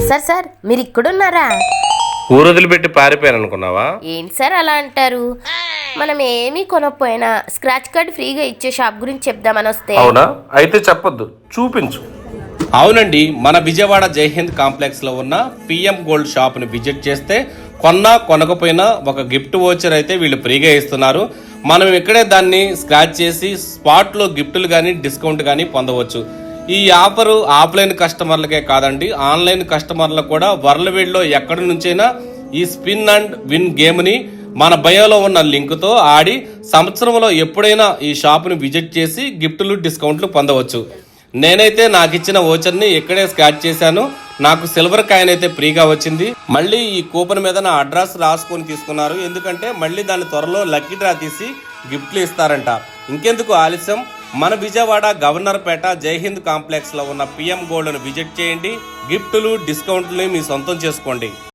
Sir మీరు ఇక్కడున్నారా? ఊరు వదిలిపెట్టి పారిపోయాను అనుకున్నావా? ఏంటి సార్ అలా అంటారు? మనం ఏమీ కొనకపోయినా స్క్రాచ్ కార్డ్ ఫ్రీగా ఇచ్చే షాప్ గురించి చెప్దామని వస్తే. అవునా? అయితే చెప్పొద్దు, చూపించు. అవునండి, మన విజయవాడ జైహింద్ కాంప్లెక్స్ లో ఉన్న పిఎం గోల్డ్ షాప్ ని విజిట్ చేస్తే కొనకపోయినా ఒక గిఫ్ట్ వోచర్ అయితే వీళ్ళు ఫ్రీగా ఇస్తున్నారు. మనం ఇక్కడే దాన్ని స్క్రాచ్ చేసి స్పాట్ లో గిఫ్టులు కానీ డిస్కౌంట్ కానీ పొందవచ్చు. ఈ ఆఫర్ ఆఫ్లైన్ కస్టమర్లకే కాదండి, ఆన్లైన్ కస్టమర్లకు కూడా వరల్డ్ ఎక్కడి నుంచైనా ఈ స్పిన్ అండ్ విన్ గేమ్ ని మన బయోలో ఉన్న లింక్ తో ఆడి సంవత్సరంలో ఎప్పుడైనా ఈ షాప్ ని విజిట్ చేసి గిఫ్టులు డిస్కౌంట్లు పొందవచ్చు. నేనైతే నాకు ఇచ్చిన ఓచర్ ని ఇక్కడే స్క్రాచ్ చేశాను. నాకు సిల్వర్ కాయిన్ అయితే ఫ్రీగా వచ్చింది. మళ్ళీ ఈ కూపన్ మీద నా అడ్రస్ రాసుకొని తీసుకున్నారు, ఎందుకంటే మళ్ళీ దాని త్వరలో లక్కీ డ్రా తీసి గిఫ్ట్లు ఇస్తారంట. ఇంకెందుకు ఆలస్యం, మన విజయవాడ గవర్నర్ పేట జైహింద్ కాంప్లెక్స్ లో ఉన్న పిఎం గోల్డ్ ను విజిట్ చేయండి. గిఫ్టులు డిస్కౌంట్లని మీ సొంతం చేసుకోండి.